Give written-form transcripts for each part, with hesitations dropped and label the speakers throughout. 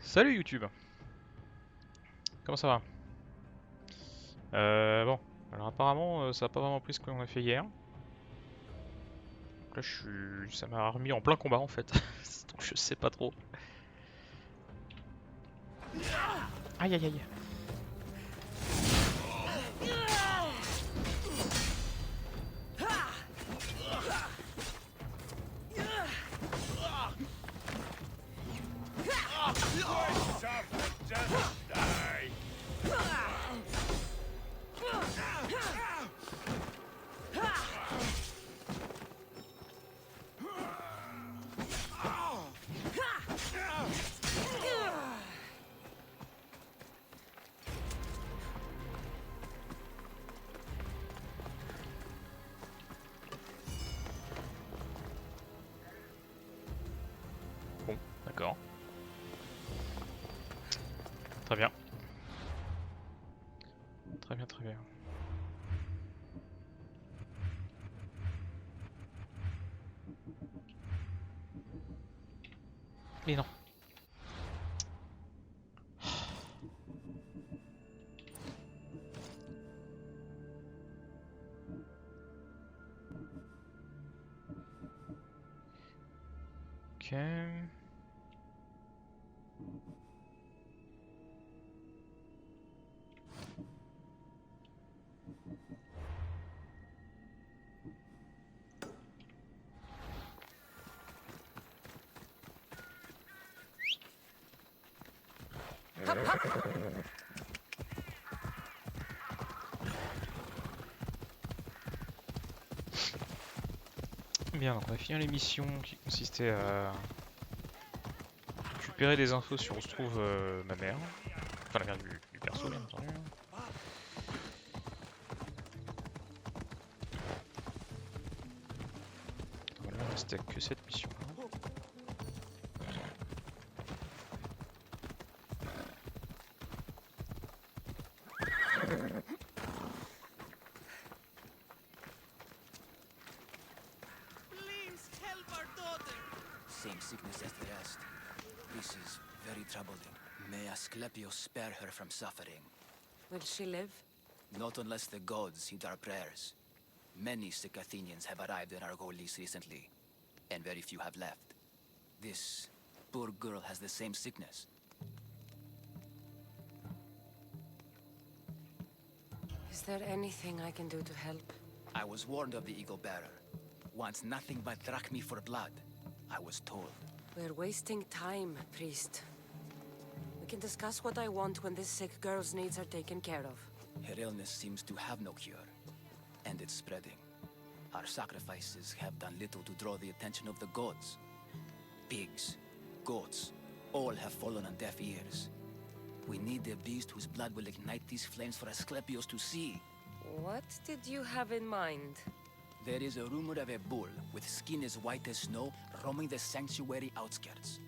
Speaker 1: Salut YouTube, comment ça va? Bon, alors apparemment ça a pas vraiment pris ce qu'on a fait hier. Donc là ça m'a remis en plein combat en fait, donc je sais pas trop. Aïe aïe aïe. Bon, d'accord. Très bien. Très bien, très bien. Mais non. Ok. Bien, donc on a fini l'émission qui consistait à récupérer des infos sur où se trouve ma mère. Enfin la mère du perso bien entendu. Voilà, il restait que cette mission là.
Speaker 2: Please help our daughter.
Speaker 3: Same sickness as the rest. This is very troubling. May Asclepius spare her from suffering.
Speaker 2: Will she live?
Speaker 3: Not unless the gods heed our prayers. Many sick Athenians have arrived in Argolis recently, and very few have left. This poor girl has the same sickness.
Speaker 2: Is there anything I can do to help?
Speaker 3: I was warned of the Eagle Bearer. Wants nothing but drachmi for blood. I was told.
Speaker 2: We're wasting time, priest. We can discuss what I want when this sick girl's needs are taken care of.
Speaker 3: Her illness seems to have no cure, and it's spreading. Our sacrifices have done little to draw the attention of the gods. Pigs, goats, all have fallen on deaf ears. We need a beast whose blood will ignite these flames for Asclepius to see.
Speaker 2: What did you have in mind?
Speaker 3: There is a rumor of a bull with skin as white as snow roaming the sanctuary outskirts.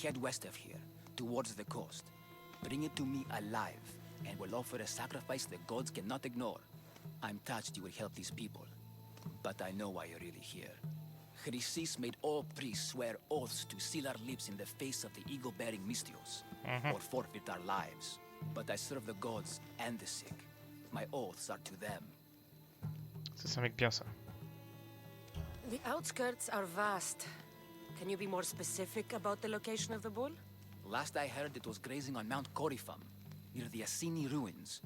Speaker 3: Head west of here, towards the coast. Bring it to me alive, and we'll offer a sacrifice the gods cannot ignore. I'm touched you will help these people, but I know why you're really here. Chrysis made all priests swear oaths to seal our lips in the face of the eagle-bearing Mystios, or forfeit our lives. But I serve the gods and the sick. My oaths are to them.
Speaker 1: Ça c'est un mec bien ça.
Speaker 2: The outskirts are vast. Can you be more specific about the location of the bull?
Speaker 3: Last I heard, it was grazing on Mount Corifum, near the Assini ruins.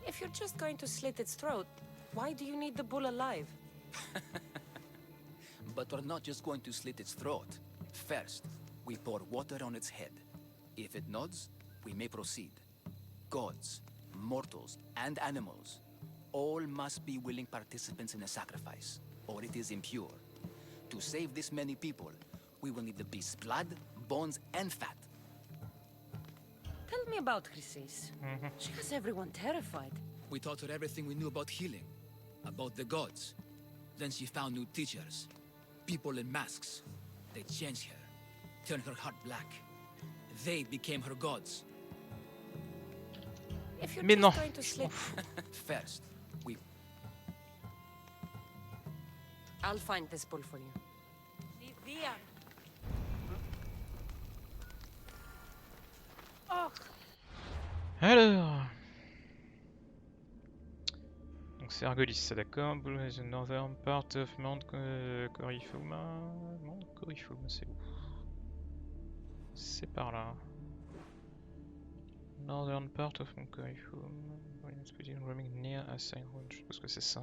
Speaker 2: If you're just going to slit its throat, why do you need the bull alive?
Speaker 3: But we're not just going to slit its throat. First, we pour water on its head. If it nods, we may proceed. Gods, mortals, and animals, all must be willing participants in a sacrifice, or it is impure. To save this many people, we will need the beast's blood, bones, and fat.
Speaker 2: Tell me about Chrysis. She has everyone terrified.
Speaker 3: We taught her everything we knew about healing, about the gods. Then she found new teachers, people in masks. They changed her, turned her heart black. They became her gods.
Speaker 2: If you're
Speaker 1: Mais
Speaker 2: just
Speaker 1: non.
Speaker 2: going to slit...
Speaker 3: First, we...
Speaker 2: I'll find this bull for you. Lydia!
Speaker 1: Alors... Donc c'est Argolis, c'est d'accord. Blue is the northern part of Mount Corifuma. Mount Corifuma, c'est où? C'est par là. Northern part of Mount Corifuma. Roaming near Assign Road. Je suppose que c'est ça.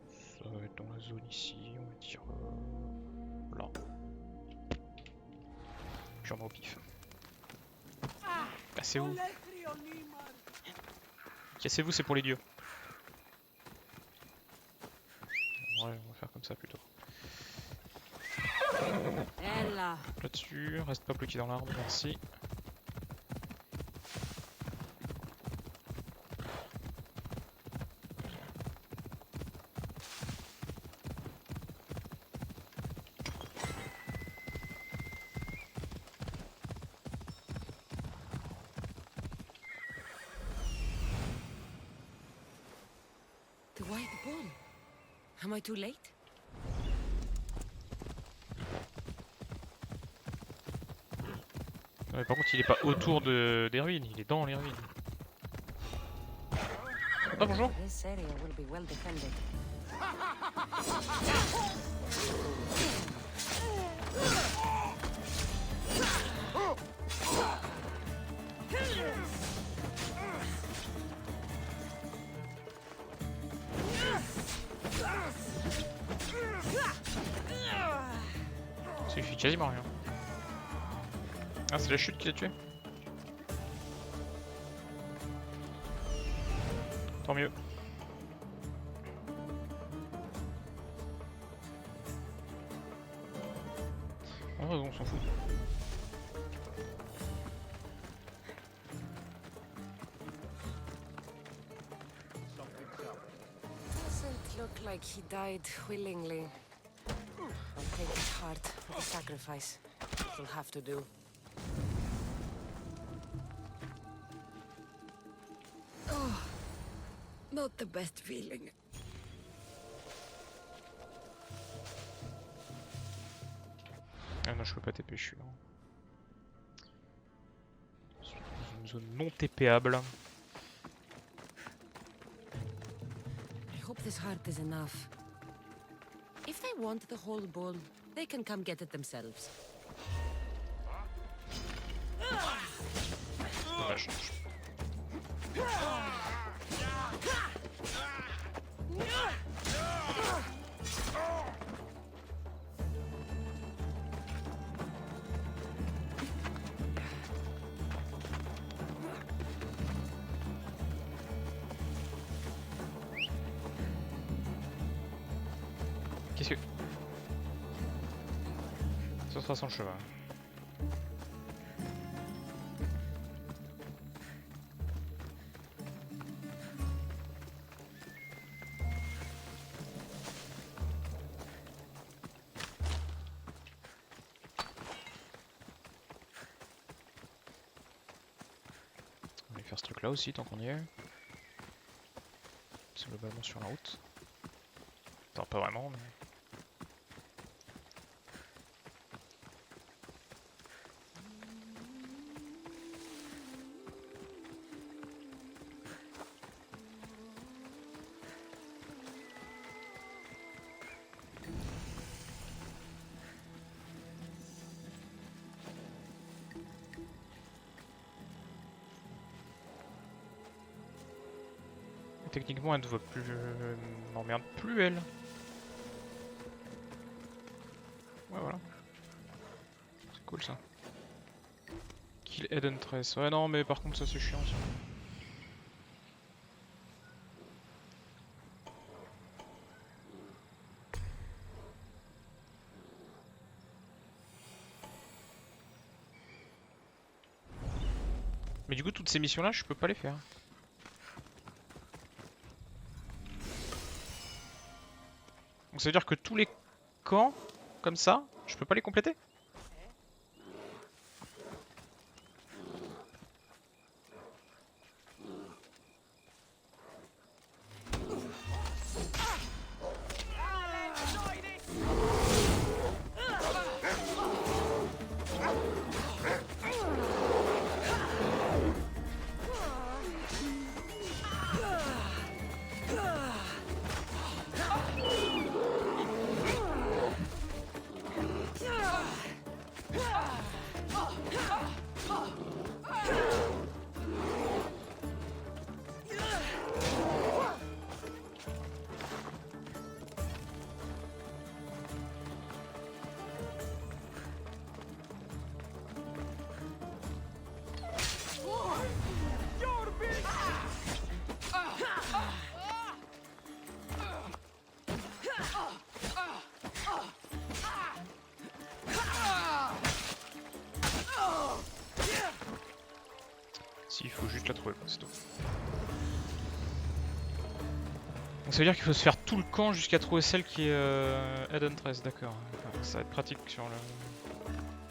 Speaker 1: Ça va être dans la zone ici, on va dire là. Purement au pif. Bah c'est où? Cassez-vous, c'est pour les dieux. Ouais, on va faire comme ça plutôt. Là-dessus, reste pas bloqué dans l'arbre, merci.
Speaker 2: The white bull. Am I too late?
Speaker 1: Ouais, par contre, il est pas autour des ruines, il est dans les ruines. Ah bonjour.
Speaker 2: This area will be well defended.
Speaker 1: Ça lui fait quasiment rien. Ah, c'est la chute qui l'a tué? Tant mieux. En vrai, on s'en fout.
Speaker 2: Doesn't look like he died willingly. I'll take his heart for the sacrifice. It'll have to do. Oh, not the best feeling.
Speaker 1: Ah non, je peux pas TP, je suis là. Je suis dans une zone non TPable.
Speaker 2: I hope this heart is enough. If they want the whole bull, they can come get it themselves.
Speaker 1: Dommage. Qu'est-ce que... Ça sera sans cheval. On va faire ce truc là aussi tant qu'on y est. C'est globalement sur la route. Attends, pas vraiment, mais... Techniquement, elle ne voit plus... m'emmerde plus, elle. Ouais, voilà. C'est cool, ça. Kill Head and Trace. Ouais, non, mais par contre, ça, c'est chiant, ça. Mais du coup, toutes ces missions-là, je peux pas les faire. Donc ça veut dire que tous les camps, comme ça, je peux pas les compléter? faut juste la trouver, c'est tout. Donc ça veut dire qu'il faut se faire tout le camp jusqu'à trouver celle qui est Head Huntress, d'accord. Enfin, ça va être pratique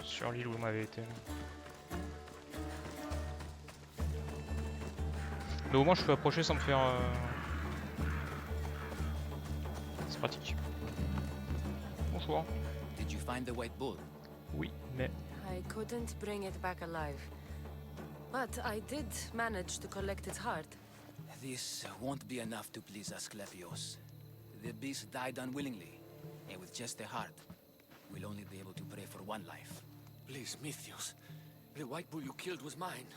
Speaker 1: sur l'île où on avait été. Mais au moins je peux approcher sans me faire... C'est pratique. Bonjour.
Speaker 3: Did you find the white bull?
Speaker 1: Oui, mais...
Speaker 2: I couldn't bring it back alive. But I did manage to collect its heart.
Speaker 3: This won't be enough to please Asclepios. The beast died unwillingly, and with just a heart, we'll only be able to pray for one life.
Speaker 4: Please, Mythios. The white bull you killed was mine.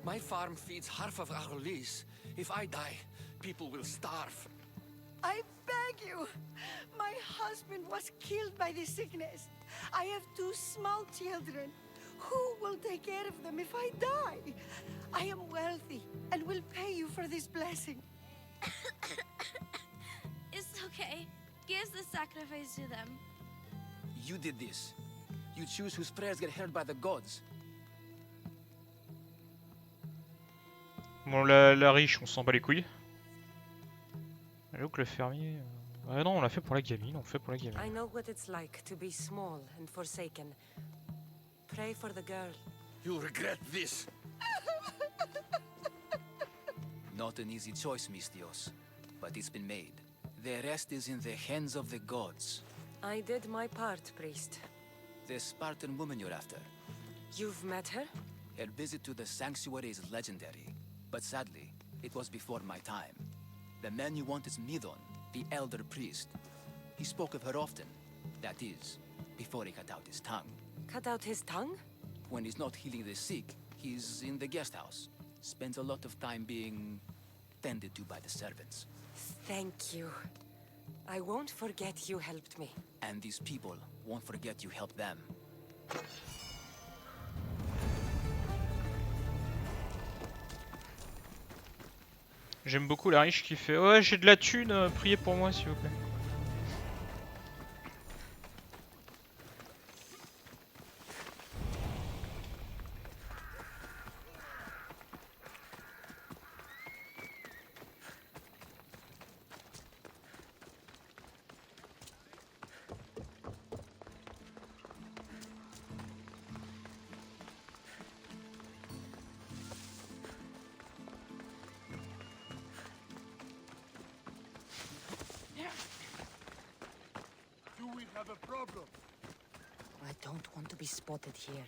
Speaker 4: My farm feeds half of Arolis. If I die, people will starve.
Speaker 5: I beg you! My husband was killed by this sickness. I have 2 small children. Who will take care of them if I die? I am wealthy and will pay you for this blessing.
Speaker 6: It's okay. Give the sacrifice to them.
Speaker 3: You did this. You choose whose prayers get heard by the gods.
Speaker 1: Bon, la riche, on s'en bat les couilles. Alors que le fermier... Ah non, on l'a fait pour la gamine, on fait pour la gamine.
Speaker 2: I know what it's like to be small and forsaken. Pray for the girl.
Speaker 4: You'll regret this.
Speaker 3: Not an easy choice, Mystios, but it's been made. The rest is in the hands of the gods.
Speaker 2: I did my part, priest.
Speaker 3: The Spartan woman you're after.
Speaker 2: You've met her?
Speaker 3: Her visit to the sanctuary is legendary, but sadly, it was before my time. The man you want is Midon, the elder priest. He spoke of her often. That is, before he cut out his tongue.
Speaker 2: Cut out his tongue?
Speaker 3: When he's not healing the sick, he's in the guest house. Spends a lot of time being tended to by the servants.
Speaker 2: Thank you. I won't forget you helped me.
Speaker 3: And these people won't forget you helped them.
Speaker 1: J'aime beaucoup la riche qui fait ouais, j'ai de la thune, priez pour moi s'il vous plaît.
Speaker 4: Do we have a problem?
Speaker 2: I don't want to be spotted here.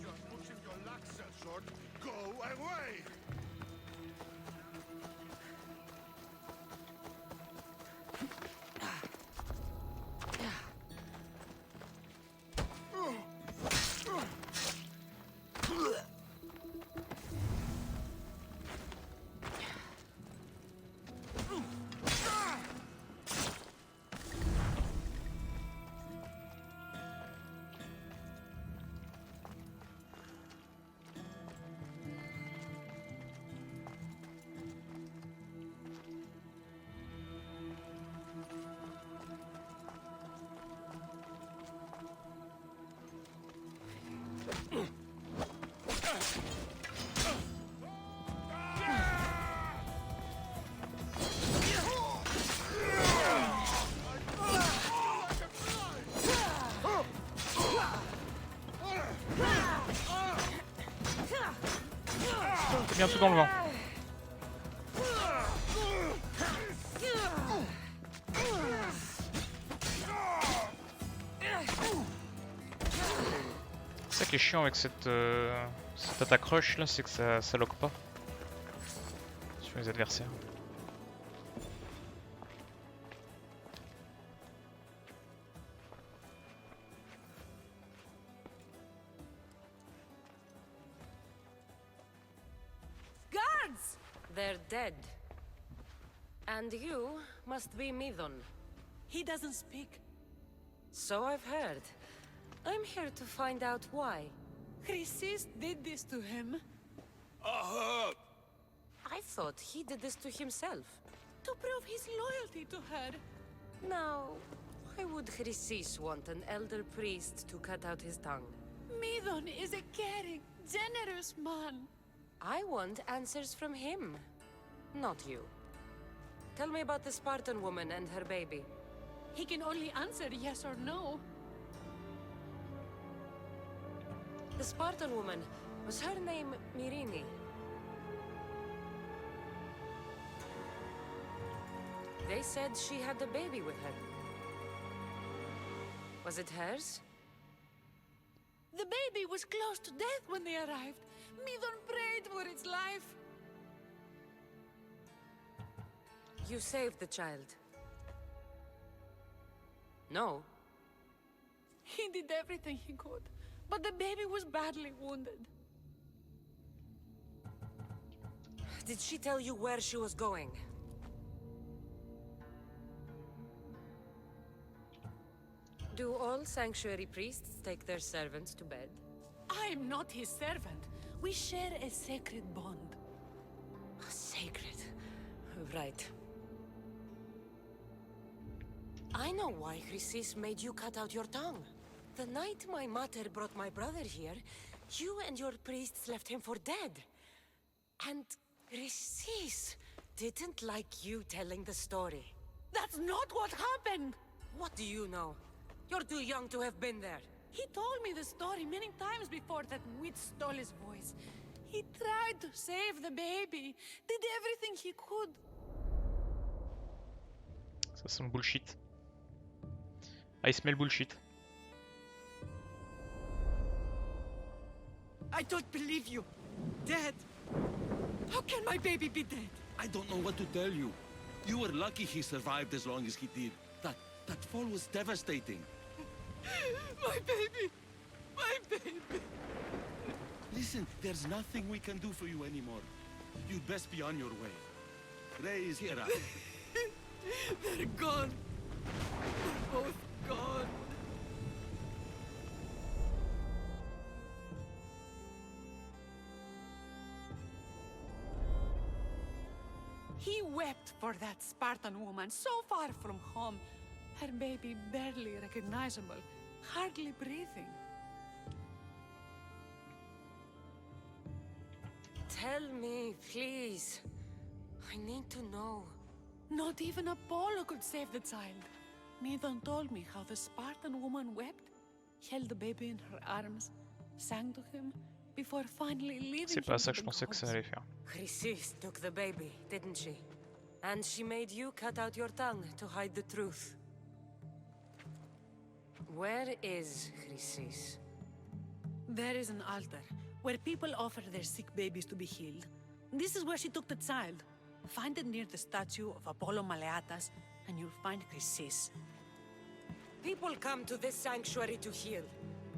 Speaker 4: You're pushing your luck, Sellsword. Go away!
Speaker 1: J'ai mis un truc dans le vent. C'est ça qui est chiant avec cette attaque rush là, c'est que ça lock pas sur les adversaires.
Speaker 2: Guards! They're dead. And you must be Midon.
Speaker 5: He doesn't speak.
Speaker 2: So I've heard. I'm here to find out why.
Speaker 5: Chrysis did this to him.
Speaker 2: I thought he did this to himself.
Speaker 5: To prove his loyalty to her.
Speaker 2: Now, why would Chrysis want an elder priest to cut out his tongue?
Speaker 5: Midon is a caring, generous man.
Speaker 2: I want answers from him, not you. Tell me about the Spartan woman and her baby.
Speaker 5: He can only answer yes or no.
Speaker 2: The Spartan woman, was her name Mirini? They said she had a baby with her. Was it hers?
Speaker 5: The baby was close to death when they arrived. Midon prayed for its life.
Speaker 2: You saved the child. No.
Speaker 5: He did everything he could, but the baby was badly wounded.
Speaker 2: Did she tell you where she was going? Do all sanctuary priests take their servants to bed?
Speaker 5: I'm not his servant. We share a sacred bond.
Speaker 2: Sacred. Right. I know why Chrysis made you cut out your tongue. The night my mater brought my brother here, you and your priests left him for dead. And Chrysis didn't like you telling the story.
Speaker 5: That's not what happened!
Speaker 2: What do you know? You're too young to have been there.
Speaker 5: He told me the story many times before that witch stole his voice. He tried to save the baby, did everything he could.
Speaker 1: Ça sent le bullshit. I smell bullshit.
Speaker 5: I don't believe you. Dead. How can my baby be dead?
Speaker 7: I don't know what to tell you. You were lucky he survived as long as he did. That fall was devastating.
Speaker 5: My baby! My baby!
Speaker 7: Listen, there's nothing we can do for you anymore. You'd best be on your way. Ray is here.
Speaker 5: They're gone. They're both gone. He wept for that Spartan woman so far from home. Her baby barely recognizable, hardly breathing.
Speaker 2: Tell me, please. I need to know.
Speaker 5: Not even Apollo could save the child. Midon told me how the Spartan woman wept, held the baby in her arms, sang to him, before finally leaving
Speaker 1: C'est
Speaker 5: him
Speaker 1: pas ça
Speaker 5: to
Speaker 1: que je
Speaker 5: the
Speaker 1: pensais que ça
Speaker 5: gods.
Speaker 1: allait faire.
Speaker 2: Chrysis took the baby, didn't she? And she made you cut out your tongue to hide the truth. Where is Chrysis?
Speaker 5: There is an altar where people offer their sick babies to be healed. This is where she took the child. Find it near the statue of Apollo Maleatas, and you'll find Chrysis.
Speaker 2: People come to this sanctuary to heal.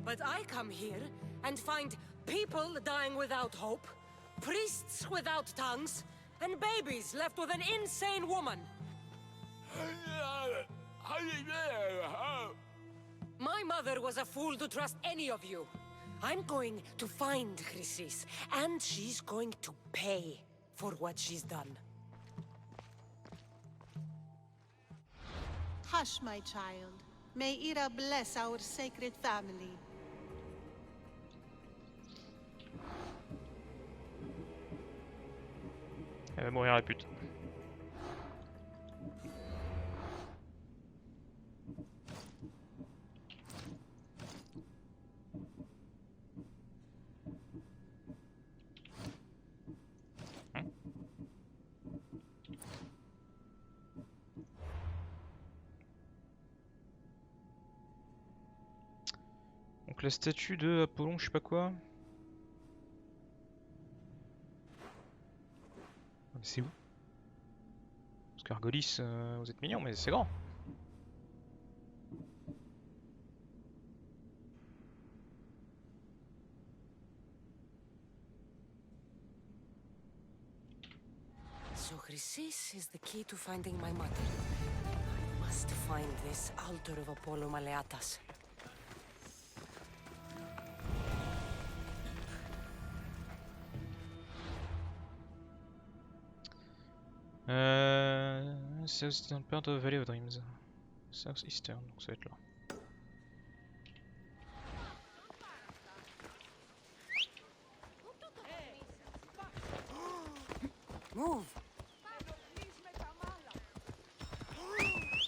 Speaker 2: But I come here and find people dying without hope, priests without tongues, and babies left with an insane woman. My mother was a fool to trust any of you. I'm going to find Chrysis, and she's going to pay for what she's done.
Speaker 8: Hush, my child. May Ira bless our sacred family.
Speaker 1: Elle va mourir la pute. Donc la statue de Apollon, je sais pas quoi. C'est où? Parce qu'Argolis, vous êtes mignons, mais c'est grand.
Speaker 2: So Chrysis is the key to finding my mother. I must find this altar of Apollo Maleatas.
Speaker 1: Southeastern part of Valley of Dreams. Southeastern, donc ça va être là.
Speaker 2: Move!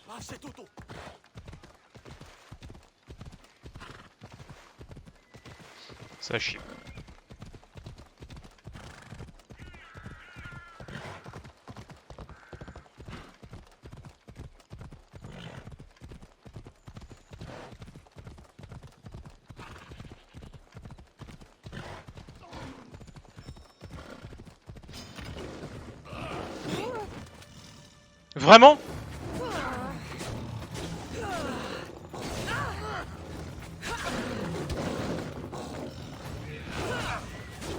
Speaker 4: Ah, c'est Toto.
Speaker 1: Ça va chier. Vraiment?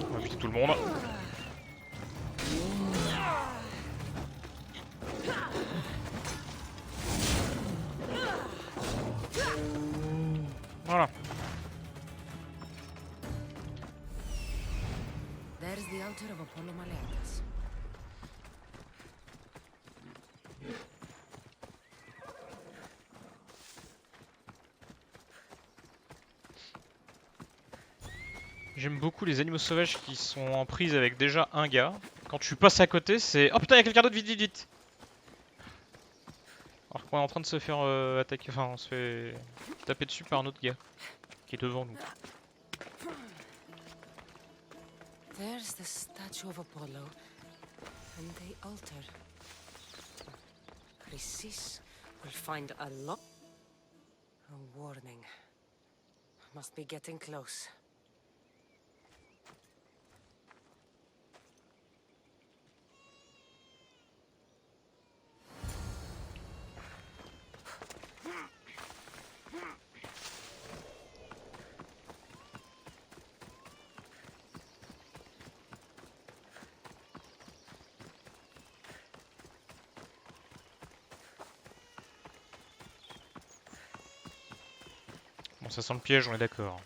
Speaker 1: On va buter tout le monde. Voilà.
Speaker 2: There's the altar of Apollo Maleatas.
Speaker 1: J'aime beaucoup les animaux sauvages qui sont en prise avec déjà un gars. Quand tu passes à côté, c'est oh putain, il y a quelqu'un d'autre, vite, vite, vite. Alors qu'on est en train de se faire attaquer, enfin on se fait taper dessus par un autre gars qui est devant nous.
Speaker 2: There's the statue of Apollo and the altar. Chrysis will find a lot. A warning. Must be getting close.
Speaker 1: Bon, ça sent le piège, on est d'accord.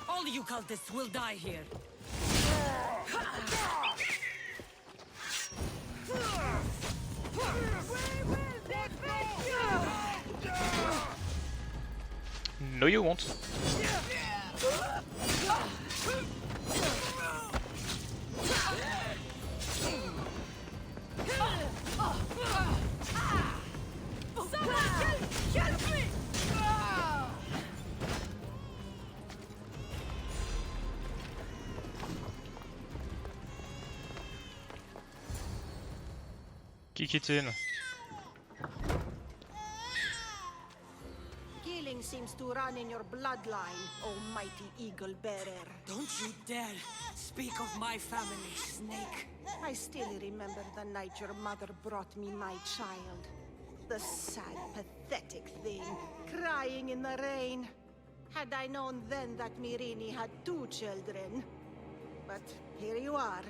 Speaker 2: All you cultists will die here.
Speaker 1: No you won't. Kick it in.
Speaker 8: Killing seems to run in your bloodline, almighty eagle bearer.
Speaker 2: Don't you dare speak of my family, Snake.
Speaker 8: I still remember the night your mother brought me my child. The sad, pathetic thing, crying in the rain. Had I known then that Mirini had 2 children. But here you are.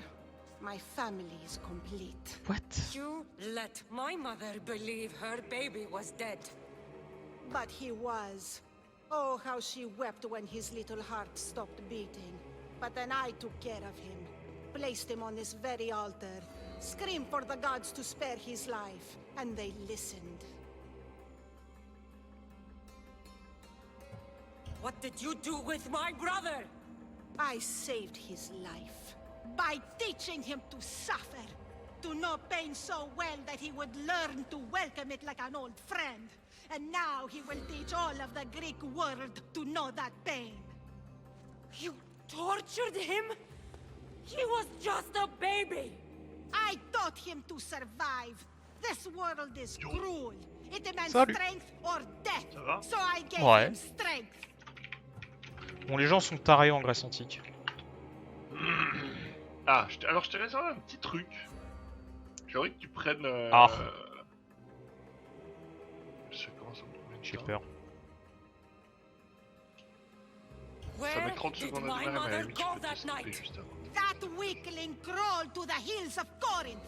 Speaker 8: My family is complete.
Speaker 1: What?
Speaker 2: You let my mother believe her baby was dead.
Speaker 8: But he was. Oh, how she wept when his little heart stopped beating. But then I took care of him. Placed him on this very altar. Screamed for the gods to spare his life. And they listened.
Speaker 2: What did you do with my brother?
Speaker 8: I saved his life. By teaching him to suffer. To know pain so well that he would learn to welcome it like an old friend. And now he will teach all of the Greek world to know that pain.
Speaker 2: You tortured him? He was just a baby!
Speaker 8: I taught him to survive. This world is cruel. It demands
Speaker 1: Salut.
Speaker 8: strength or death.
Speaker 7: Ça va?
Speaker 8: So I gave
Speaker 1: Ouais.
Speaker 8: him strength.
Speaker 1: Bon, les gens sont tarés en Grèce antique.
Speaker 9: Ah, alors je t'ai réservé un petit truc. J'aimerais que tu prennes...
Speaker 1: Ah.
Speaker 9: Je commence à me trouver une
Speaker 1: J'ai
Speaker 9: carte.
Speaker 1: peur.
Speaker 9: Ça met
Speaker 2: Where
Speaker 9: 30
Speaker 2: did
Speaker 9: secondes à
Speaker 2: my
Speaker 9: démarrer, mais à la
Speaker 2: mother
Speaker 9: limite, tu
Speaker 2: go
Speaker 9: peux te
Speaker 2: that
Speaker 9: stopper
Speaker 2: night?
Speaker 9: juste avant.
Speaker 8: That weakling crawled to the hills of Corinth.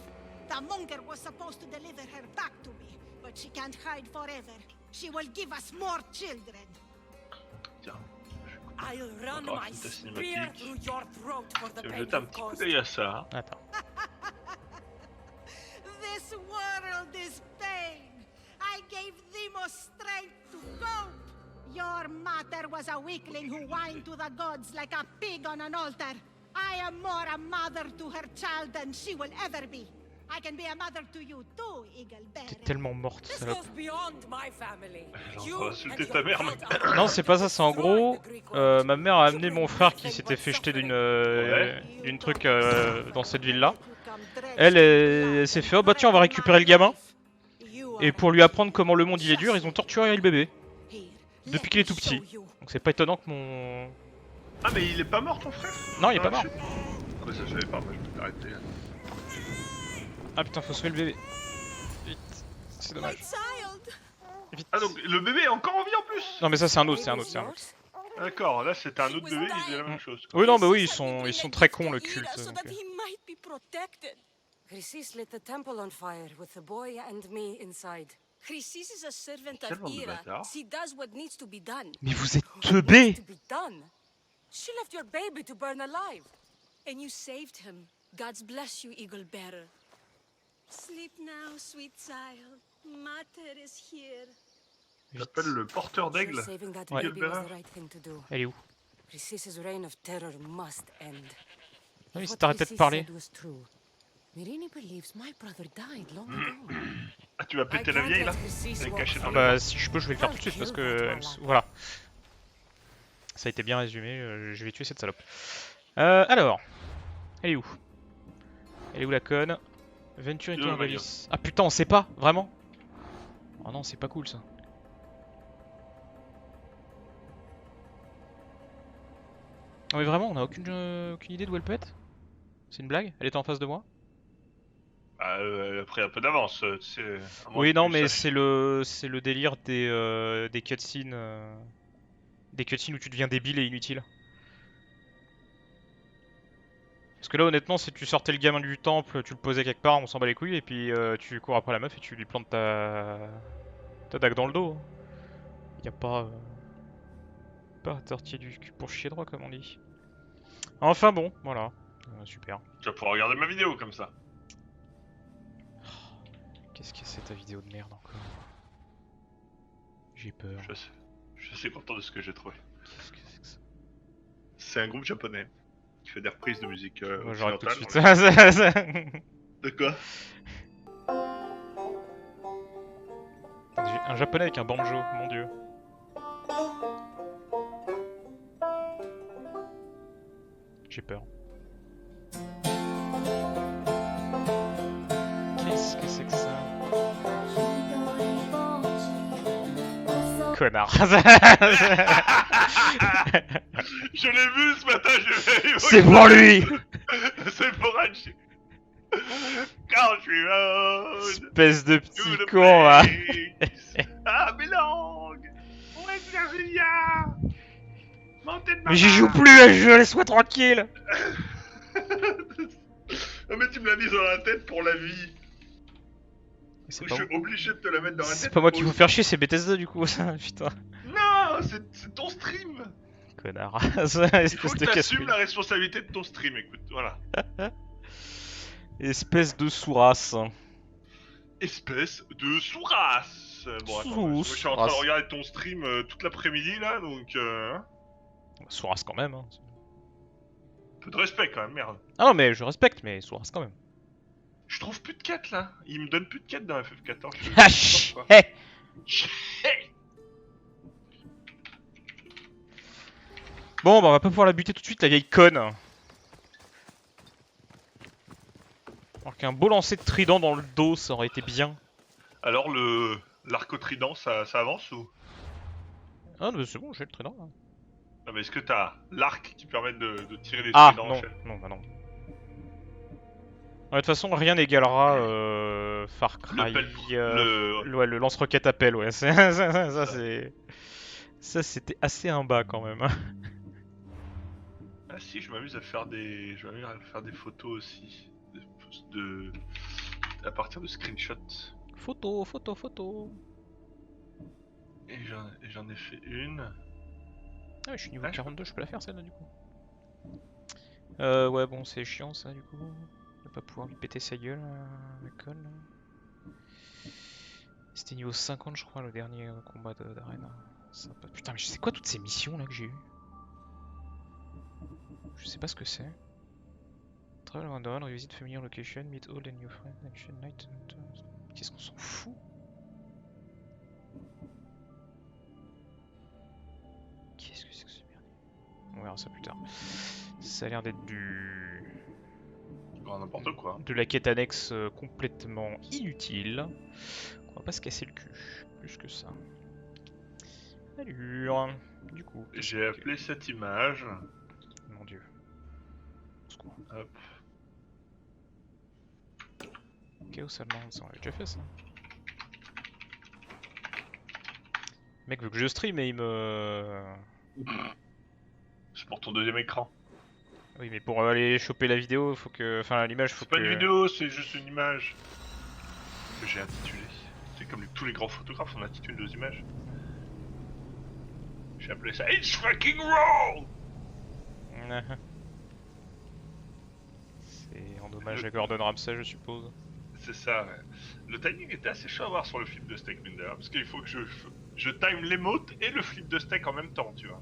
Speaker 8: The monger was supposed to deliver her back to me, but she can't hide forever. She will give us more children.
Speaker 9: Tiens,
Speaker 2: I'll run
Speaker 9: Encore
Speaker 2: my
Speaker 9: une petite
Speaker 2: spear
Speaker 9: cinématique.
Speaker 2: through your throat for the
Speaker 9: tu vas
Speaker 2: pain
Speaker 9: jeter un
Speaker 2: you've
Speaker 9: petit coup
Speaker 2: caused.
Speaker 9: d'œil à ça.
Speaker 1: Attends.
Speaker 8: This world is pain. I gave Demos strength to cope. Your mother was a weakling who whined to the gods like a pig on an altar. I am more a mother to her child than she will ever be. I can be a mother to you too, Eagle Bear.
Speaker 1: T'es tellement morte,
Speaker 2: This
Speaker 1: salope.
Speaker 2: goes beyond my family.
Speaker 9: Alors,
Speaker 2: You
Speaker 9: on va
Speaker 2: and
Speaker 9: insulter
Speaker 2: your
Speaker 9: ta mère,
Speaker 2: cult
Speaker 9: mais-
Speaker 2: are
Speaker 1: Non, c'est pas ça, c'est en gros,
Speaker 2: destroy the Greek world.
Speaker 1: ma mère a amené mon frère qui s'était fait jeter d'une truc dans cette ville-là. Elle s'est fait, oh bah tiens, on va récupérer le gamin. Et pour lui apprendre comment le monde il est dur, ils ont torturé le bébé. Depuis qu'il est tout petit. Donc c'est pas étonnant que mon...
Speaker 9: Ah, mais il est pas mort, ton frère?
Speaker 1: Non, il est pas
Speaker 9: Ah,
Speaker 1: mort.
Speaker 9: Ah, bah ça, je savais pas, moi je m'étais arrêté.
Speaker 1: Ah putain, faut sauver le bébé. Vite. C'est
Speaker 8: My
Speaker 1: dommage.
Speaker 8: child.
Speaker 1: Vite.
Speaker 9: Ah, donc le bébé est encore en vie en plus?
Speaker 1: Non mais ça c'est un autre, c'est un autre, c'est un autre.
Speaker 9: D'accord, là c'était un autre bébé, il faisait la même chose.
Speaker 1: Oui non bah oui, ils sont très cons le culte.
Speaker 2: So
Speaker 1: donc,
Speaker 2: that he might be protected. Chrysis lit the temple on fire with the boy and me inside.
Speaker 5: Chrysis is a servant
Speaker 9: Quel
Speaker 5: of
Speaker 9: bande de
Speaker 5: Ira.
Speaker 9: bâtards.
Speaker 5: She does what needs to be done.
Speaker 1: Mais vous êtes
Speaker 2: What
Speaker 1: teubés.
Speaker 2: needs to be done? She left your baby to burn alive.
Speaker 5: And you saved him. God's bless you, Eagle Bearer. Sleep now, sweet child. Mater is here.
Speaker 9: J'appelle le porteur d'aigle.
Speaker 2: Sure, saving that
Speaker 1: Ouais.
Speaker 2: baby was the right thing to do.
Speaker 1: Elle est où?
Speaker 2: Chrysis' reign of terror must end.
Speaker 1: Ah oui,
Speaker 2: If
Speaker 1: c'est
Speaker 2: what
Speaker 1: arrêté de
Speaker 2: Chrysis
Speaker 1: parler.
Speaker 2: said was true, Myrine believes my brother died long ago.
Speaker 9: Ah, tu vas péter la vieille là? Elle est cachée dans le...
Speaker 1: Bah si je peux je vais le faire tout de suite parce que... Voilà. Ça a été bien résumé, je vais tuer cette salope. Alors... Elle est où? Elle est où la conne? Venture into Angelis. Ah putain on sait pas, vraiment? Oh non c'est pas cool ça. Non mais vraiment on a aucune idée d'où elle peut être? C'est une blague? Elle était en face de moi?
Speaker 9: Ah, elle a pris un peu d'avance, tu sais. à moins
Speaker 1: Oui
Speaker 9: que
Speaker 1: non
Speaker 9: tu
Speaker 1: mais
Speaker 9: saches.
Speaker 1: c'est le délire des cutscenes où tu deviens débile et inutile. Parce que là honnêtement si tu sortais le gamin du temple, tu le posais quelque part, on s'en bat les couilles et puis tu cours après la meuf et tu lui plantes ta dague dans le dos. Y a pas tortiller du cul pour chier droit comme on dit. Enfin bon, voilà. Super.
Speaker 9: Tu vas pouvoir regarder ma vidéo comme ça.
Speaker 1: Qu'est-ce que c'est ta vidéo de merde encore? J'ai peur.
Speaker 9: Je suis assez content de ce que j'ai trouvé.
Speaker 1: Qu'est-ce que c'est que ça?
Speaker 9: C'est un groupe japonais qui fait des reprises de musique
Speaker 1: Moi, j'arrête tout de suite.
Speaker 9: occidentale. De quoi?
Speaker 1: Un japonais avec un banjo, mon dieu. J'ai peur. Qu'est-ce que c'est que ça? Connard.
Speaker 9: Je l'ai vu ce matin, je l'ai vu.
Speaker 1: C'est pour lui.
Speaker 9: C'est pour Hachi. Quand je suis mode.
Speaker 1: Espèce de
Speaker 9: to
Speaker 1: petit
Speaker 9: the
Speaker 1: con là.
Speaker 9: place. Ah, mes langues. Ouais, Virginia. Montez de ma
Speaker 1: Mais j'y
Speaker 9: main.
Speaker 1: joue plus à ce jeu, laisse-moi tranquille.
Speaker 9: Ah, mais tu me l'as mise dans la tête pour la vie.
Speaker 1: C'est
Speaker 9: Je suis obligé de te la mettre dans la tête.
Speaker 1: c'est pas moi qui vous faire chier, c'est Bethesda du coup, ça, putain.
Speaker 9: Non, c'est ton stream.
Speaker 1: Connard.
Speaker 9: Il faut
Speaker 1: Espèce
Speaker 9: que
Speaker 1: de
Speaker 9: t'assumes
Speaker 1: casse-couille.
Speaker 9: la responsabilité de ton stream, écoute, voilà.
Speaker 1: Espèce de sourasse.
Speaker 9: Espèce de sourasse. Bon, attends, moi, je suis en train de
Speaker 1: Sourasse.
Speaker 9: regarder ton stream toute l'après-midi là, donc
Speaker 1: Sourasse quand même. Hein.
Speaker 9: peu de respect quand même, merde.
Speaker 1: Ah non, mais je respecte, mais sourasse quand même.
Speaker 9: Je trouve plus de quêtes là. Il me donne plus de quêtes dans FF14. je sais
Speaker 1: Ah
Speaker 9: pas
Speaker 1: chut.
Speaker 9: pourquoi.
Speaker 1: Bon, bah on va pas pouvoir la buter tout de suite, la vieille conne. Alors qu'un beau lancer de trident dans le dos, ça aurait été bien.
Speaker 9: Alors le L'arc au trident, ça avance ou?
Speaker 1: Ah, mais c'est bon, j'ai le trident. Là.
Speaker 9: Non, mais est-ce que t'as l'arc qui permet de tirer les
Speaker 1: Ah,
Speaker 9: tridents en
Speaker 1: non,
Speaker 9: chaîne?
Speaker 1: non, bah non. Ouais, de toute façon, rien n'égalera Far
Speaker 9: Le
Speaker 1: Cry.
Speaker 9: pelle le...
Speaker 1: Ouais, le lance-roquette appel, ouais. Ça, c'est. Ça, c'était assez un bas quand même.
Speaker 9: Ah si, je m'amuse à faire des... Je m'amuse à faire des photos aussi. De... À partir de screenshots.
Speaker 1: Photo, photo, photo.
Speaker 9: Et j'en ai fait une.
Speaker 1: Ah, je suis niveau
Speaker 9: Ah,
Speaker 1: 42, je peux la faire celle-là du coup. Ouais, bon, c'est chiant ça du coup. De pas pouvoir lui péter sa gueule à l'école. C'était niveau 50, je crois, le dernier combat d'arène. Sympa. Putain, mais c'est quoi toutes ces missions là que j'ai eues? Je sais pas ce que c'est. Travel around the world, revisit familiar location, meet all the new friends, action night. Qu'est-ce qu'on s'en fout? Qu'est-ce que c'est que ce merdier? On verra ça plus tard. Ça a l'air d'être du...
Speaker 9: Grand n'importe quoi.
Speaker 1: de la quête annexe complètement inutile. On va pas se casser le cul, plus que ça. Allure. Du coup.
Speaker 9: J'ai appelé cette image.
Speaker 1: Mon dieu. Au secours.
Speaker 9: Hop.
Speaker 1: Chaos Allemande, ça on avait déjà fait ça. Le mec veut que je stream et il me...
Speaker 9: C'est pour ton deuxième écran.
Speaker 1: Oui, mais pour aller choper la vidéo, faut que... Enfin, l'image, faut
Speaker 9: C'est pas
Speaker 1: que...
Speaker 9: une vidéo, c'est juste une image. Que j'ai intitulée. C'est comme tous les grands photographes, on intitule deux images. J'ai appelé ça It's fucking raw!
Speaker 1: C'est en hommage à Gordon Ramsay, je suppose.
Speaker 9: C'est ça, ouais. Le timing était assez chaud à voir sur le flip de steak, mine de rien, parce qu'il faut que je time l'émote et le flip de steak en même temps, tu vois.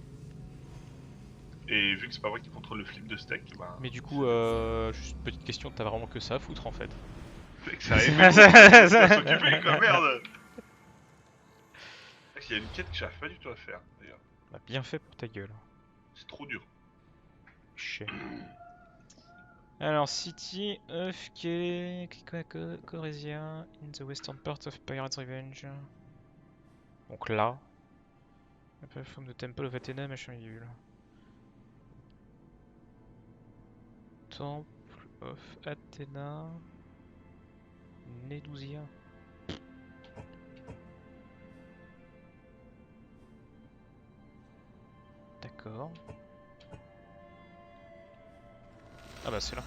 Speaker 9: Et vu que c'est pas vrai qu'il contrôle le flip de steak, bah...
Speaker 1: Mais du coup, juste une petite question, t'as vraiment que ça à foutre en fait.
Speaker 9: Fait que ça arrive, ça s'occuper quoi, merde! Il y a une quête que j'arrive pas du tout à faire, d'ailleurs.
Speaker 1: Bah, bien fait pour ta gueule.
Speaker 9: C'est trop dur.
Speaker 1: Chier. Alors, City of Corésia, in the western part of Pirates Revenge. Donc là. La plateforme de Temple of Athena, machin bidule. Temple of Athena. Nedusia. D'accord. Ah bah c'est là.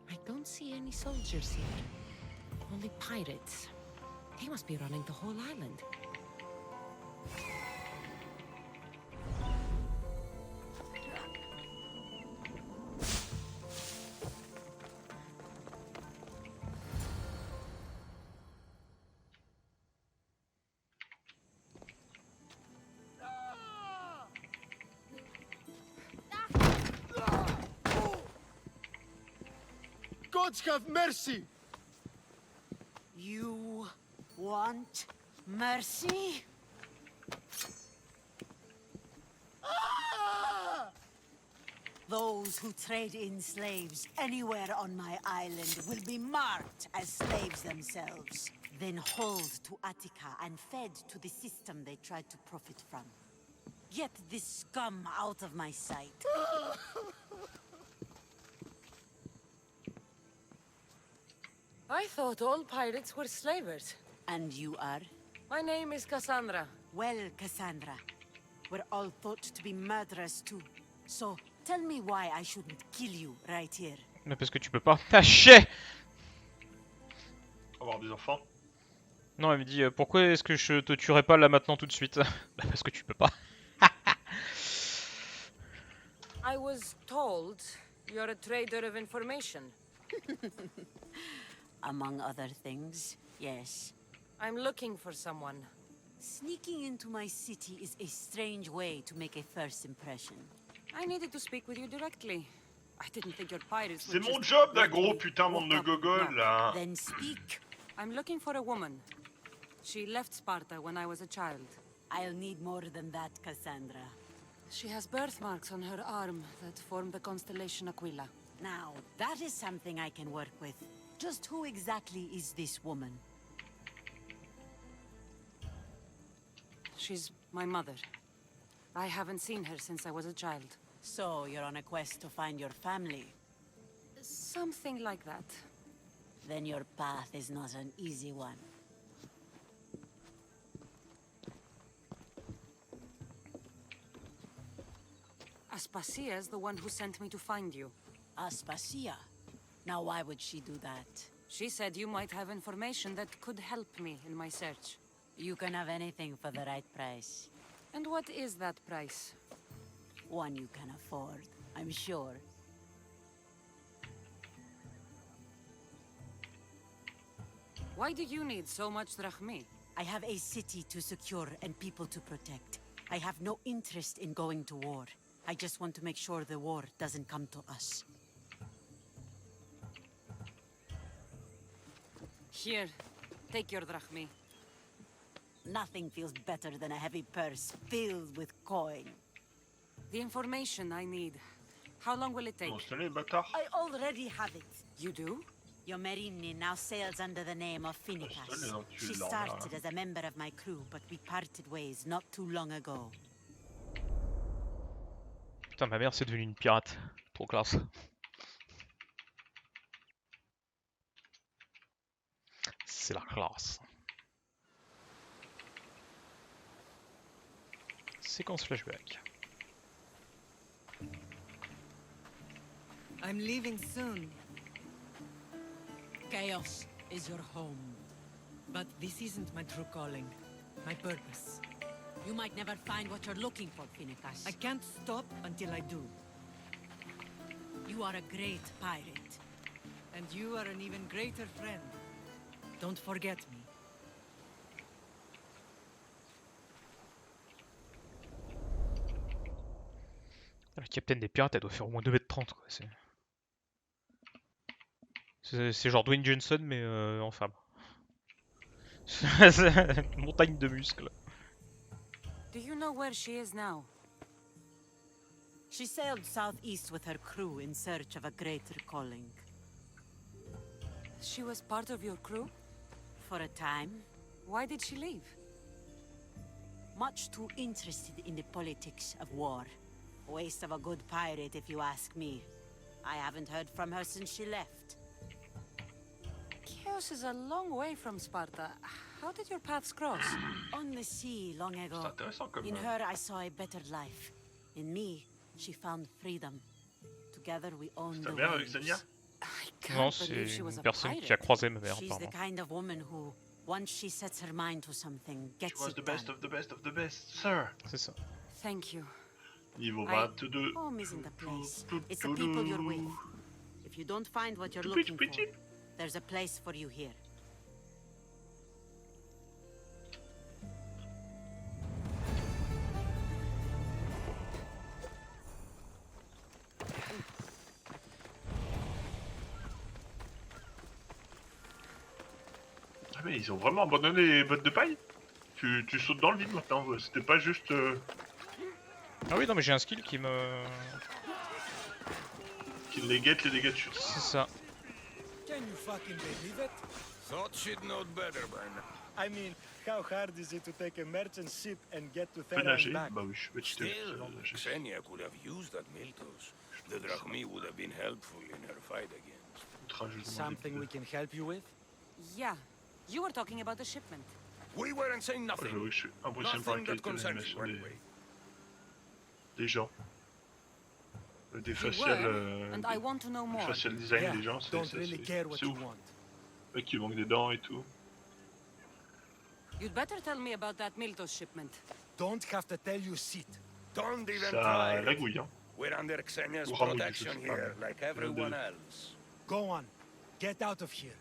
Speaker 2: I don't see any soldiers here. Only pirates. They must be running the whole island.
Speaker 7: Gods have mercy!
Speaker 8: You want mercy? Those who trade in slaves anywhere on my island will be marked as slaves themselves, then hauled to Attica and fed to the system they tried to profit from. Get this scum out of my sight.
Speaker 2: I thought all pirates were slavers.
Speaker 8: And you are?
Speaker 2: My name is Cassandra.
Speaker 8: Well, Cassandra, we're all thought to be murderers too. So, tell me why I shouldn't kill you right here.
Speaker 1: Mais parce que tu peux pas. Ah chier!
Speaker 9: Avoir des enfants.
Speaker 1: Non, elle me dit pourquoi est-ce que je te tuerais pas là maintenant tout de suite? Bah parce que tu peux pas.
Speaker 2: I was told you're a trader of information.
Speaker 10: Among other things, yes.
Speaker 2: I'm looking for someone.
Speaker 10: Sneaking into my city is a strange way to make a first impression.
Speaker 2: I needed to speak with you directly. I didn't think your pirates
Speaker 9: C'est
Speaker 2: would
Speaker 9: mon
Speaker 2: just
Speaker 9: job,
Speaker 2: let
Speaker 9: d'un gros
Speaker 2: me
Speaker 9: putain monde
Speaker 2: walk
Speaker 9: de
Speaker 2: up and
Speaker 9: gogol,
Speaker 2: knock.
Speaker 9: là.
Speaker 10: Then speak.
Speaker 2: I'm looking for a woman. She left Sparta when I was a child.
Speaker 10: I'll need more than that, Cassandra.
Speaker 2: She has birthmarks on her arm that form the constellation Aquila.
Speaker 10: Now, that is something I can work with. Just who exactly is this woman?
Speaker 2: She's my mother. I haven't seen her since I was a child.
Speaker 10: So, you're on a quest to find your family.
Speaker 2: Something like that.
Speaker 10: Then your path is not an easy one.
Speaker 2: Aspasia's the one who sent me to find you.
Speaker 10: Aspasia? Now why would she do that?
Speaker 2: She said you might have information that could help me in my search.
Speaker 10: You can have anything for the right price.
Speaker 2: And what is that price?
Speaker 10: One you can afford, I'm sure.
Speaker 2: Why do you need so much drachmi?
Speaker 10: I have a city to secure and people to protect. I have no interest in going to war. I just want to make sure the war doesn't come to us.
Speaker 2: Here, take your drachmi.
Speaker 10: Nothing feels better than a heavy purse filled with coin.
Speaker 2: The information I need. How long will it take?
Speaker 9: Bon, c'est les bâtards.
Speaker 10: I already have it.
Speaker 2: You do?
Speaker 10: Yomerini now sails under the name of Phoenicas. She started as a member of my crew, but we parted ways not too long ago.
Speaker 1: Putain, ma mère c'est devenue une pirate. Trop classe. C'est la classe. Séquence flashback.
Speaker 11: I'm leaving soon.
Speaker 10: Chaos is your home.
Speaker 11: But this isn't my true calling. My purpose.
Speaker 10: You might never find what you're looking for, Phoenicas.
Speaker 11: I can't stop until I do.
Speaker 10: You are a great pirate.
Speaker 11: And you are an even greater friend. Don't forget me.
Speaker 1: La capitaine des pirates, elle doit faire au moins 2,30 m quoi. C'est genre Dwayne Johnson mais en femme. C'est une montagne de muscles.
Speaker 2: Do you know where she is now?
Speaker 10: She sailed southeast with her crew in search of a greater calling.
Speaker 2: She was part of your crew?
Speaker 10: For a time.
Speaker 2: Why did she leave?
Speaker 10: Much too interested in the politics of war. Waste of a good pirate, if you ask me. I haven't heard from her since she left.
Speaker 2: Chios is a long way from Sparta. How did your paths cross?
Speaker 10: On the sea, long
Speaker 9: C'est
Speaker 10: ago.
Speaker 9: intéressant comme...
Speaker 10: In her, I saw a better life. In me, she found freedom. Together, we own
Speaker 9: C'est
Speaker 10: the
Speaker 9: ta mère,
Speaker 10: waves.
Speaker 9: Alexania?
Speaker 1: Non, c'est une personne qui a croisé ma mère
Speaker 10: She's the
Speaker 1: apparemment.
Speaker 10: kind of woman who, once she sets her mind to something,
Speaker 9: She
Speaker 10: gets
Speaker 9: was
Speaker 10: it
Speaker 9: the best
Speaker 10: done.
Speaker 9: of the best of the best, sir.
Speaker 1: C'est ça.
Speaker 2: Thank you.
Speaker 9: Niveau
Speaker 2: I-
Speaker 9: 22.
Speaker 10: Home isn't the place. It's the people you're with. If you don't find what you're
Speaker 9: Choupi,
Speaker 10: looking
Speaker 9: choupi,
Speaker 10: for, there's a place for you here.
Speaker 9: Ah mais ils ont vraiment abandonné les bottes de paille. Tu sautes dans le vide maintenant, c'était pas juste...
Speaker 1: Ah oui non mais j'ai un skill qui me...
Speaker 9: Qu'il les guette, les dégâts dessus.
Speaker 1: C'est ça.
Speaker 12: Can you fucking believe it?
Speaker 7: Thought she'd know better by now.
Speaker 12: I mean, how hard is it to take a merchant ship and get to
Speaker 9: Tu peux
Speaker 12: Thera and
Speaker 9: nager?
Speaker 12: back?
Speaker 9: Bah oui, je suis petit.
Speaker 7: Still, Xenia could have used that Miltos. The Drachmi would have been helpful in her fight against.
Speaker 12: Something we can help you with?
Speaker 2: Yeah. You were talking about the shipment.
Speaker 7: We weren't saying
Speaker 9: J'avoue
Speaker 7: nothing.
Speaker 9: que je suis impressionné par la
Speaker 7: Nothing that
Speaker 9: qualité
Speaker 7: concerns
Speaker 9: d'animation
Speaker 7: you anyway.
Speaker 9: des gens. Des
Speaker 2: You
Speaker 9: facial,
Speaker 2: were, and I want to know
Speaker 9: le
Speaker 2: more.
Speaker 9: facial design
Speaker 12: Yeah,
Speaker 9: des gens,
Speaker 12: don't really care what
Speaker 9: c'est
Speaker 12: you
Speaker 9: ouf.
Speaker 12: want.
Speaker 9: Le mec qui manque des dents et tout.
Speaker 2: You'd better tell me about that Miltos shipment.
Speaker 12: Don't have to tell you shit.
Speaker 7: Don't even
Speaker 9: Ça
Speaker 7: try.
Speaker 9: ragouille, hein.
Speaker 7: We're under Xenia's
Speaker 9: Ou Ramon,
Speaker 7: protection
Speaker 9: je sais pas,
Speaker 7: here,
Speaker 9: mais-
Speaker 7: like everyone else.
Speaker 12: Go on. Get out of here.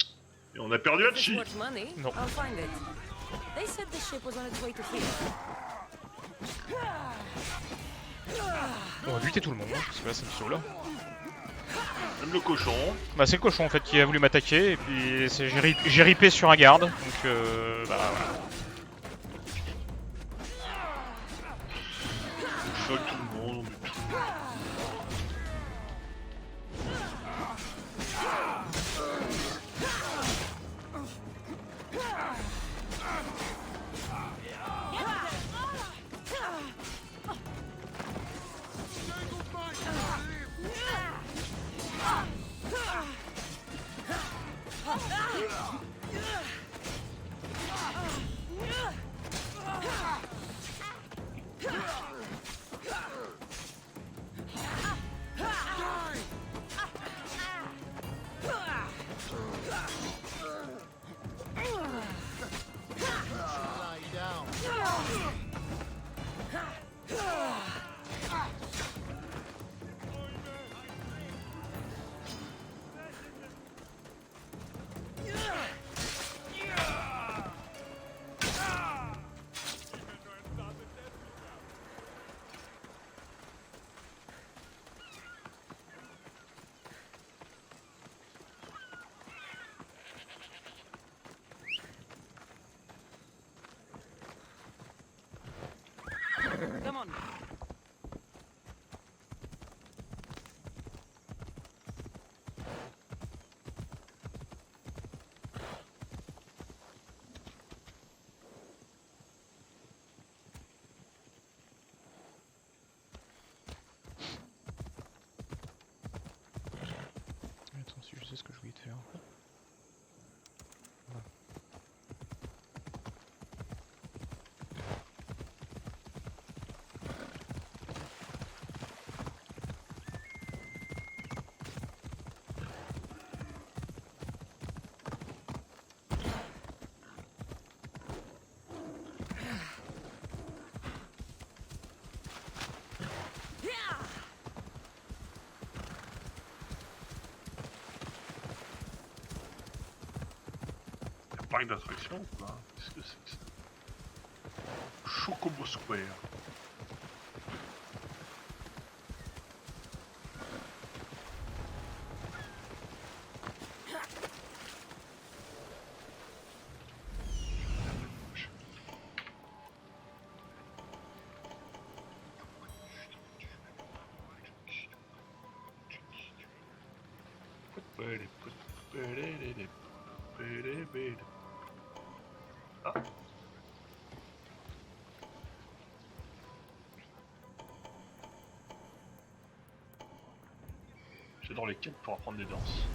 Speaker 9: Et on a perdu
Speaker 2: If it's
Speaker 9: Hachi.
Speaker 2: worth money,
Speaker 1: Non.
Speaker 2: I'll find it. They said the ship was on its way to Freedom.
Speaker 1: On va buter tout le monde, hein, parce que là ça me saoule.
Speaker 9: Même le cochon.
Speaker 1: Bah c'est le cochon en fait qui a voulu m'attaquer et puis j'ai ripé sur un garde, donc bah voilà.
Speaker 9: On choque tout le monde, on bute tout le monde.
Speaker 10: Come on.
Speaker 1: Attends, si je sais ce que je voulais te faire. Voilà.
Speaker 9: Parc d'attraction ou pas? Qu'est-ce que c'est que ça? Chocobo Square. Ah. J'adore les quêtes pour apprendre des danses.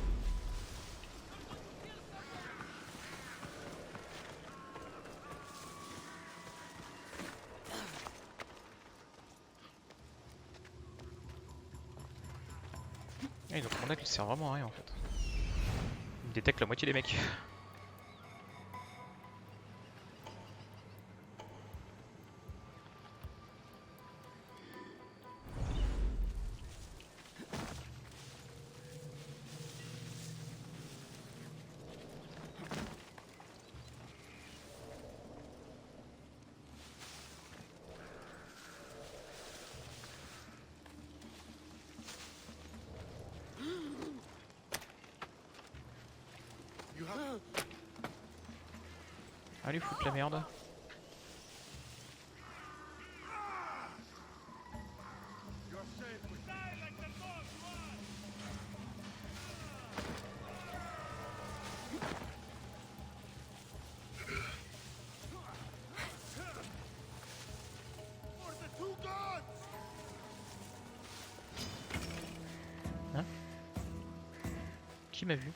Speaker 1: Et donc mon acte il sert vraiment à rien en fait. Il me détecte la moitié des mecs. Allez foutre la merde. Hein? Qui m'a vu?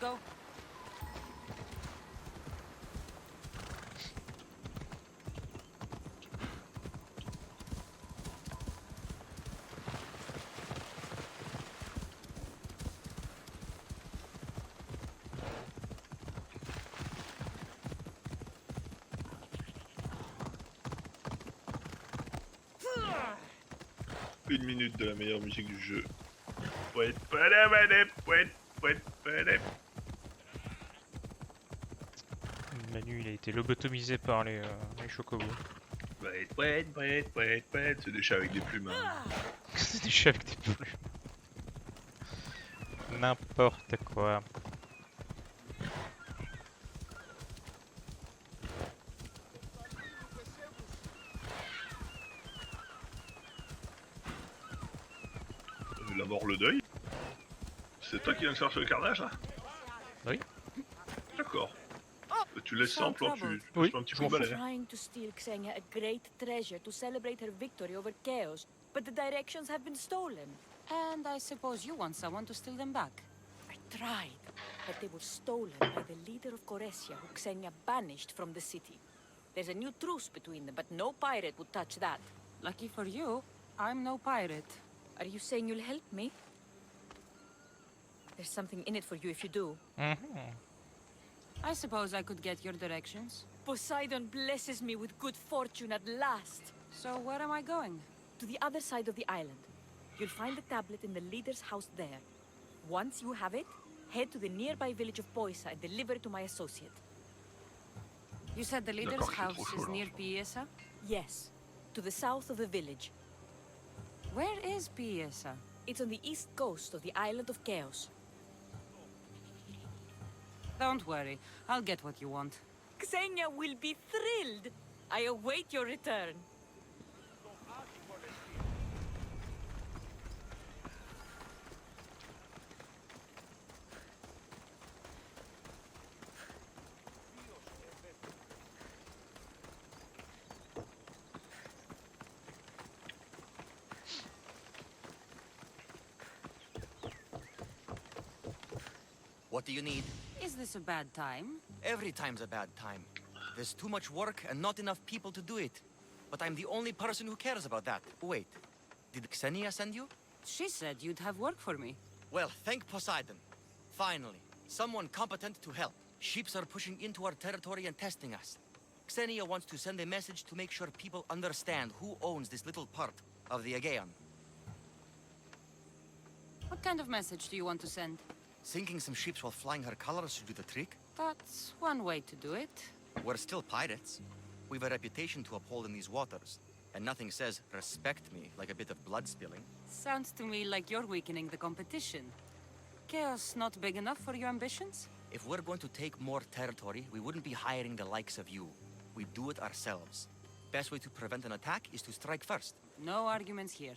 Speaker 10: go.
Speaker 9: Une minute de la meilleure musique du jeu.
Speaker 1: Manu, il a été lobotomisé par les chocobos.
Speaker 9: C'est des chats avec des plumes. Hein.
Speaker 1: C'est des chats avec des plumes. N'importe quoi.
Speaker 9: La mort, le deuil. C'est toi qui viens de chercher le carnage là?
Speaker 1: Oui.
Speaker 9: D'accord. Tu laisses ça en plan, tu
Speaker 1: oui,
Speaker 9: fais un petit coup de balai.
Speaker 13: Trying to steal Xenia a great treasure to celebrate her victory over chaos, but the directions have been stolen.
Speaker 10: And I suppose you want someone to steal them back.
Speaker 13: I tried, but they were stolen by the leader of Goresia, who Xenia banished from the city. There's a new truce between them, but no pirate would touch that.
Speaker 10: Lucky for you, I'm no pirate.
Speaker 13: Are you saying you'll help me? There's something in it for you if you do.
Speaker 10: I suppose I could get your directions.
Speaker 13: Poseidon blesses me with good fortune at last.
Speaker 10: So where am I going?
Speaker 13: To the other side of the island. You'll find the tablet in the leader's house there. Once you have it, head to the nearby village of Poisa and deliver it to my associate.
Speaker 10: You said the leader's house is near Piesa?
Speaker 13: Yes, to the south of the village.
Speaker 10: Where is Piesa?
Speaker 13: It's on the east coast of the island of Chaos.
Speaker 10: Don't worry, I'll get what you want.
Speaker 13: Xenia will be thrilled. I await your return.
Speaker 14: What do you need?
Speaker 10: Is this a bad time?
Speaker 14: Every time's a bad time. There's too much work and not enough people to do it. But I'm the only person who cares about that. Wait, did Xenia send you?
Speaker 10: She said you'd have work for me.
Speaker 14: Well, thank Poseidon. Finally, someone competent to help. Ships are pushing into our territory and testing us. Xenia wants to send a message to make sure people understand who owns this little part of the Aegean.
Speaker 10: What kind of message do you want to send?
Speaker 14: Sinking some ships while flying her colors should do the trick.
Speaker 10: That's one way to do it.
Speaker 14: We're still pirates. We've a reputation to uphold in these waters. And nothing says, respect me, like a bit of blood spilling.
Speaker 10: Sounds to me like you're weakening the competition. Chaos not big enough for your ambitions?
Speaker 14: If we're going to take more territory, we wouldn't be hiring the likes of you. We'd do it ourselves. Best way to prevent an attack is to strike first.
Speaker 10: No arguments here.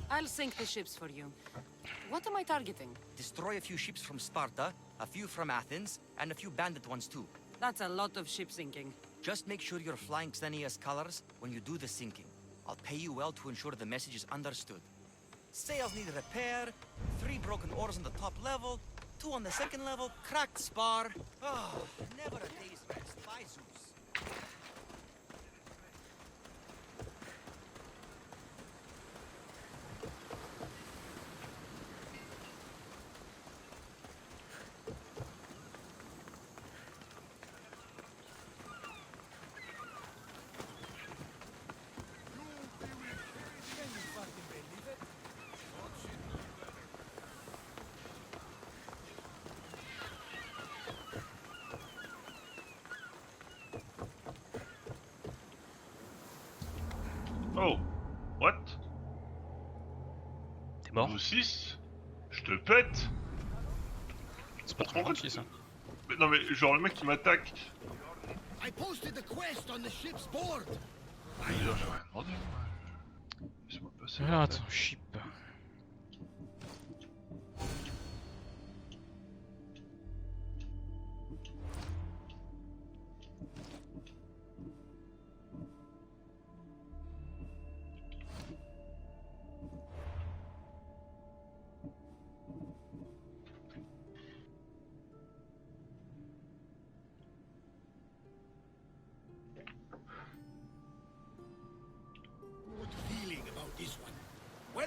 Speaker 10: I'll sink the ships for you. What am I targeting?
Speaker 14: Destroy a few ships from Sparta, a few from Athens, and a few bandit ones too.
Speaker 10: That's a lot of ship sinking.
Speaker 14: Just make sure you're flying Xenia's colors when you do the sinking. I'll pay you well to ensure the message is understood. Sails need repair, 3 broken oars on the top level, 2 on the second level, cracked spar. Oh, never a day's rest. By Zeus.
Speaker 9: Oh, what?
Speaker 1: T'es mort?
Speaker 9: 6? Je te pète.
Speaker 1: C'est pas trop gentil ça.
Speaker 9: Mais non mais genre le mec qui m'attaque.
Speaker 7: I posted the quest on the ship's board.
Speaker 9: Ah, il a rien demandé. Laisse-moi passer.
Speaker 1: Alors attends, ship.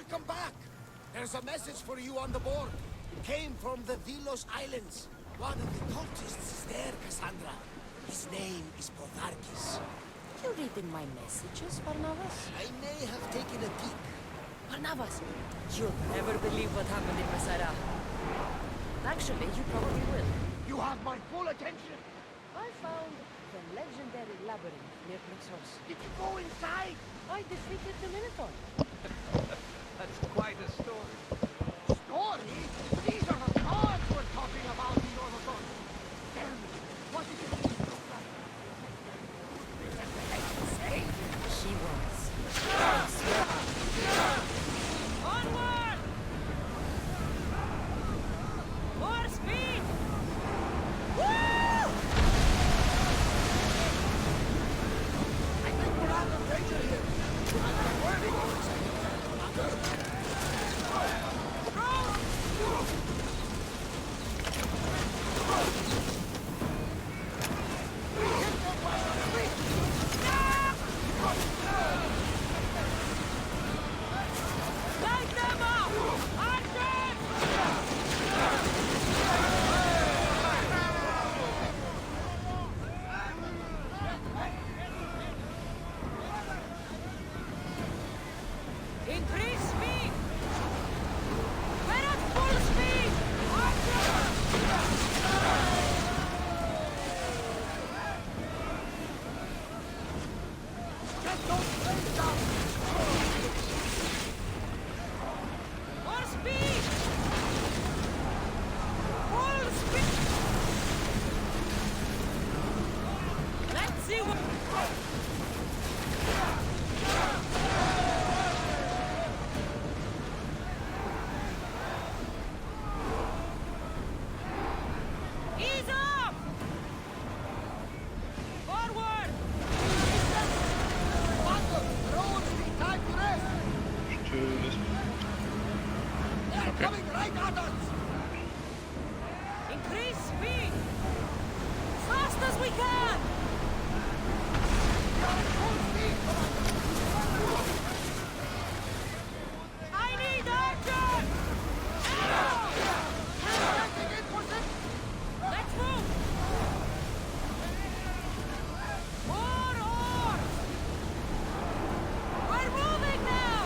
Speaker 15: Welcome back. There's a message for you on the board. Came from the Delos Islands. One of the cultists is there, Cassandra. His name is Potharkis.
Speaker 2: You reading my messages, Barnabas?
Speaker 15: I may have taken a peek.
Speaker 13: Barnabas, you'll never believe what happened in Masara. Actually, you probably will.
Speaker 15: You have my full attention.
Speaker 2: I found the legendary labyrinth near Plexos.
Speaker 15: Did you go inside?
Speaker 2: I defeated the Minotaur.
Speaker 4: That's quite a story.
Speaker 15: Story? These are the cards we're talking about in Orthos. Tell me, what did you say?
Speaker 13: She was.
Speaker 10: Onward! More speed! Woo!
Speaker 15: I think we're out of danger here. Where are we going?
Speaker 10: Light them up! Archers! Increase speed! We're at full speed!
Speaker 15: Get those flames down!
Speaker 10: More speed! Full speed! Let's see what... Ease up! Forward!
Speaker 15: Battle! Roads need time to rest! They're coming right at us!
Speaker 10: Increase speed! Fast as we can!
Speaker 15: We are at full speed,
Speaker 10: I need archers!
Speaker 15: Taking in position!
Speaker 10: Let's move! More oars! We're moving now!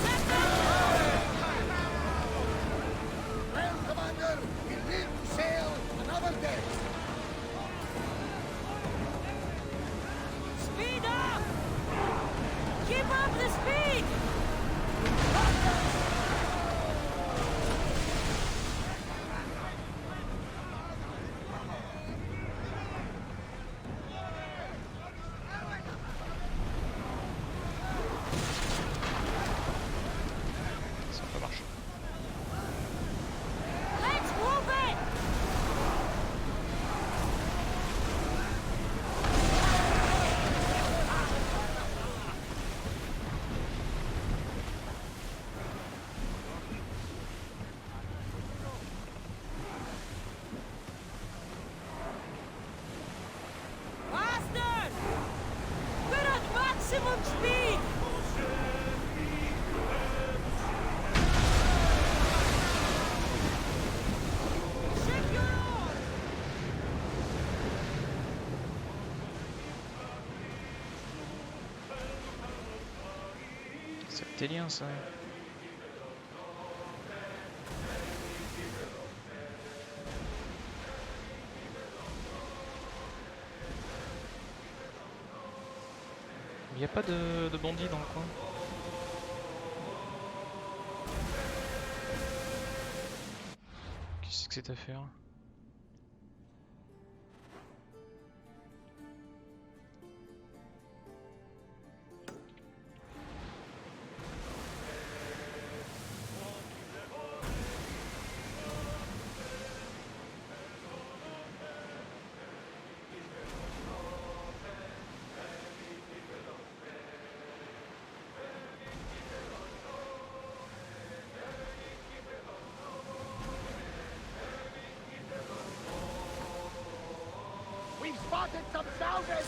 Speaker 10: Set them!
Speaker 15: Well, Commander, we live to sail another day.
Speaker 10: Speed up! Keep up the speed!
Speaker 1: Ça n'a pas marché.
Speaker 10: Let's move it! Faster! We're at maximum speed! Ship your oars!
Speaker 1: C'est italien ça. Il n'y a pas de bandits dans le coin. Qu'est-ce que c'est à faire?
Speaker 15: We've spotted some salvage!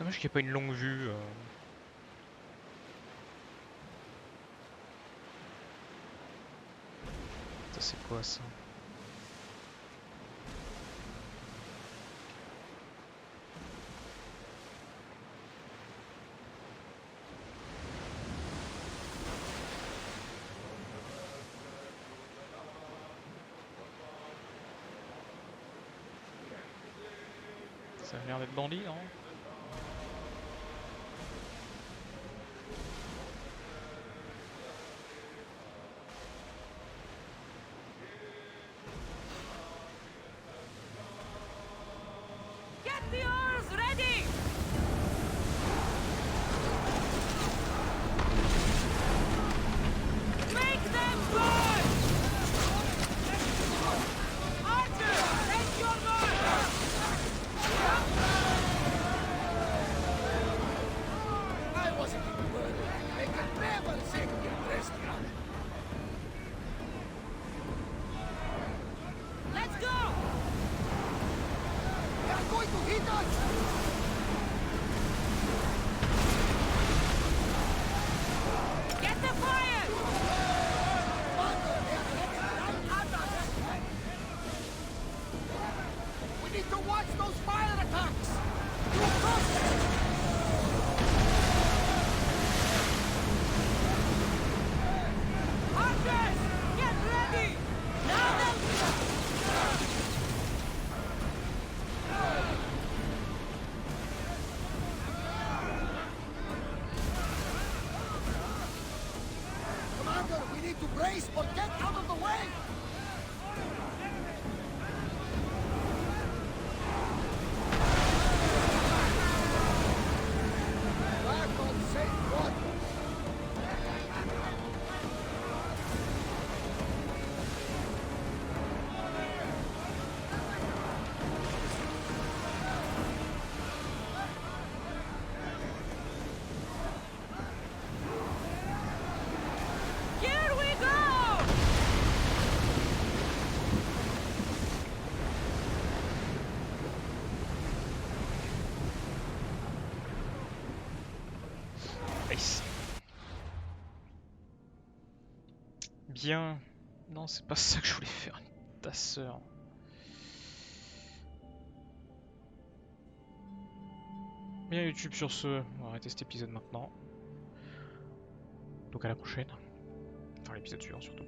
Speaker 1: Dommage qu'il n'y ait pas une longue vue. Ça c'est quoi ça? Ça a l'air d'être bandit, non?
Speaker 6: Get the oars ready! Make them burn! Archer, take your mark!
Speaker 15: I wasn't even worried. I could never take your restaurant.
Speaker 6: Let's go!
Speaker 15: They're going to hit us!
Speaker 6: Get the fire!
Speaker 15: We need to watch those fire attacks! You cross them!
Speaker 6: Archers, get ready! Now then!
Speaker 15: Commander, we need to brace or get out of the way! Back on safe water!
Speaker 6: Here we go!
Speaker 1: Nice. Bien. Non, c'est pas ça que je voulais faire, ta sœur. Bien YouTube sur ce, on va arrêter cet épisode maintenant. Donc à la prochaine. Enfin l'épisode suivant surtout.